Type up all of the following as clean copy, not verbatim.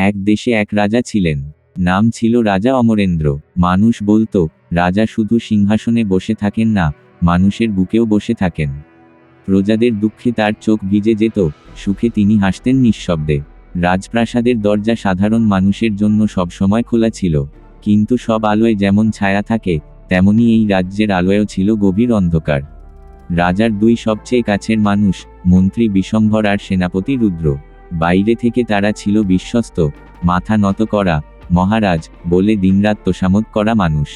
এক দেশে এক রাজা ছিলেন। নাম ছিল রাজা অমরেন্দ্র। মানুষ বলতো, রাজা শুধু সিংহাসনে বসে থাকেন না, মানুষের বুকেও বসে থাকেন। প্রজাদের দুঃখে তার চোখ ভিজে যেত, সুখে তিনি হাসতেন নিঃশব্দে। রাজপ্রাসাদের দরজা সাধারণ মানুষের জন্য সবসময় খোলা ছিল, কিন্তু সব আলোয় যেমন ছায়া থাকে, তেমনি এই রাজ্যের আলোয়ও ছিল গভীর অন্ধকার। রাজার দুই সবচেয়ে কাছের মানুষ, মন্ত্রী বিশম্ভর আর সেনাপতি রুদ্র। বাইরে থেকে তারা ছিল বিশ্বস্ত, মাথা নত করা, মহারাজ বলে দিনরাত তোষামোদ করা মানুষ।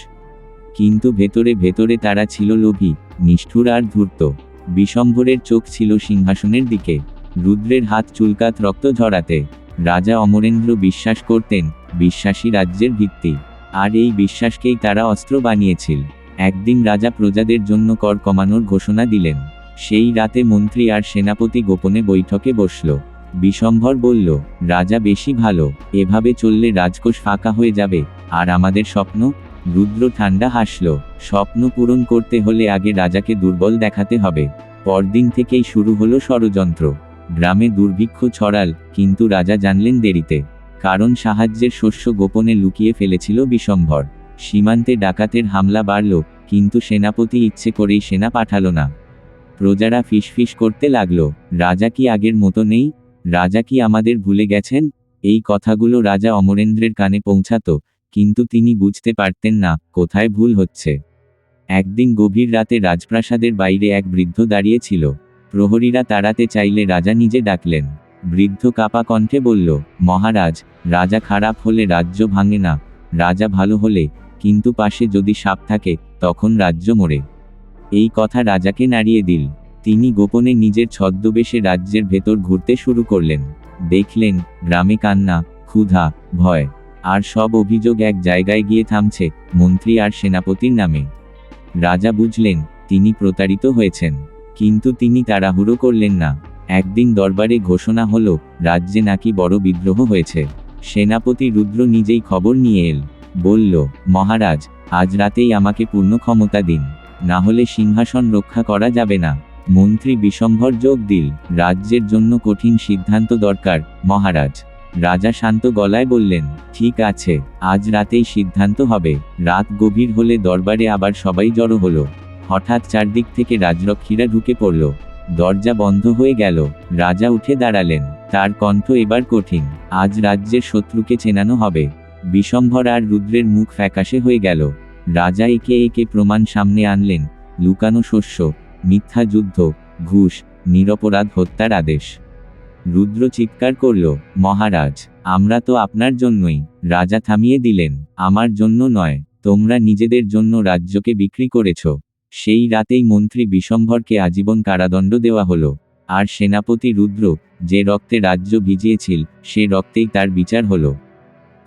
কিন্তু ভেতরে ভেতরে তারা ছিল লোভী, নিষ্ঠুর আর ধূর্ত। বিশম্ভরের চোখ ছিল সিংহাসনের দিকে, রুদ্রের হাত চুলকাত রক্ত ঝরাতে। রাজা অমরেন্দ্র বিশ্বাস করতেন, বিশ্বাসী রাজ্যের ভিত্তি, আর এই বিশ্বাসকেই তারা অস্ত্র বানিয়েছিল। একদিন রাজা প্রজাদের জন্য কর কমানোর ঘোষণা দিলেন। সেই রাতে মন্ত্রী আর সেনাপতি গোপনে বৈঠকে বসল। বিশম্ভর বলল, রাজা বেশি ভালো, এভাবে চললে রাজকোষ ফাঁকা হয়ে যাবে, আর আমাদের স্বপ্ন? রুদ্র ঠান্ডা হাসল, স্বপ্ন পূরণ করতে হলে আগে রাজাকে দুর্বল দেখাতে হবে। পরদিন থেকেই শুরু হলো ষড়যন্ত্র। গ্রামে দুর্ভিক্ষ ছড়াল, কিন্তু রাজা জানলেন দেরিতে, কারণ সাহায্যের শস্য গোপনে লুকিয়ে ফেলেছিল বিশম্ভর। সীমান্তে ডাকাতের হামলা বাড়ল, কিন্তু সেনাপতি ইচ্ছে করেই সেনা পাঠালো না। প্রজারা ফিসফিস করতে লাগলো, রাজা কি আগের মতো নেই? রাজা কি আমাদের ভুলে গেছেন? এই কথাগুলো রাজা অমরেন্দ্রের কানে পৌঁছাতো, কিন্তু তিনি বুঝতে পারতেন না কোথায় ভুল হচ্ছে। একদিন গভীর রাতে রাজপ্রাসাদের বাইরে এক বৃদ্ধ দাঁড়িয়ে ছিল। প্রহরীরা তাড়াতে চাইলে রাজা নিজে ডাকলেন। বৃদ্ধ কাপা কণ্ঠে বলল, মহারাজ, রাজা খারাপ হলে রাজ্য ভাঙে না, রাজা ভালো হলে, কিন্তু পাশে যদি সাপ থাকে, তখন রাজ্য মরে। এই কথা রাজাকে নাড়িয়ে দিল। তিনি গোপনে নিজের ছদ্মবেশে রাজ্যের ভেতর ঘুরতে শুরু করলেন। দেখলেন, গ্রামে কান্না, ক্ষুধা, ভয়, আর সব অভিযোগ এক জায়গায় গিয়ে থামছে, মন্ত্রী আর সেনাপতির নামে। রাজা বুঝলেন, তিনি প্রতারিত হয়েছেন, কিন্তু তিনি তাড়াহুড়ো করলেন না। একদিন দরবারে ঘোষণা হলো, রাজ্যে নাকি বড় বিদ্রোহ হয়েছে। সেনাপতি রুদ্র নিজেই খবর নিয়ে এল। বলল, মহারাজ, আজ রাতেই আমাকে পূর্ণ ক্ষমতা দিন, না হলে সিংহাসন রক্ষা করা যাবে না। মন্ত্রী বিশম্ভর যোগ দিল, রাজ্যের জন্য কঠিন সিদ্ধান্ত দরকার, মহারাজ। রাজা শান্ত গলায় বললেন, ঠিক আছে, আজ রাতেই সিদ্ধান্ত হবে। রাত গভীর হলে দরবারে আবার সবাই জড়ো হলো। হঠাৎ চারদিক থেকে রাজরক্ষীরা ঢুকে পড়ল। দরজা বন্ধ হয়ে গেল। রাজা উঠে দাঁড়ালেন, তার কণ্ঠ এবার কঠিন, আজ রাজ্যের শত্রুকে চেনানো হবে। বিশম্ভর আর রুদ্রের মুখ ফ্যাকাশে হয়ে গেল। রাজা একে একে প্রমাণ সামনে আনলেন, লুকানো শস্য, মিথ্যা যুদ্ধ, ঘুষ, নিরপরাধ হত্যার আদেশ। রুদ্র চিৎকার করল, মহারাজ, আমরা তো আপনার জন্যই। রাজা থামিয়ে দিলেন, আমার জন্য নয়, তোমরা নিজেদের জন্য রাজ্যকে বিক্রি করেছ। সেই রাতেই মন্ত্রী বিশম্ভরকে আজীবন কারাদণ্ড দেওয়া হলো। আর সেনাপতি রুদ্র, যে রক্তে রাজ্য ভিজিয়েছিল, সে রক্তেই তার বিচার হলো।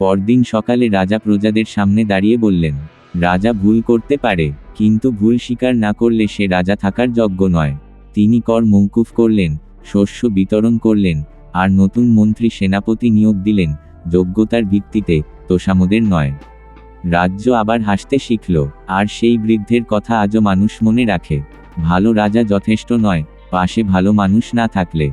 পরদিন সকালে রাজা প্রজাদের সামনে দাঁড়িয়ে বললেন, রাজা ভুল করতে পারে, কিন্তু ভুল স্বীকার না করলে সে রাজা থাকার যোগ্য নয়। তিনি কর মওকুফ করলেন, শস্য বিতরণ করলেন, আর নতুন মন্ত্রী সেনাপতি নিয়োগ দিলেন, যোগ্যতার ভিত্তিতে, তোষামোদের নয়। রাজ্য আবার হাসতে শিখল, আর সেই বৃদ্ধের কথা আজও মানুষ মনে রাখে। ভালো রাজা যথেষ্ট নয়, পাশে ভালো মানুষ না থাকলে।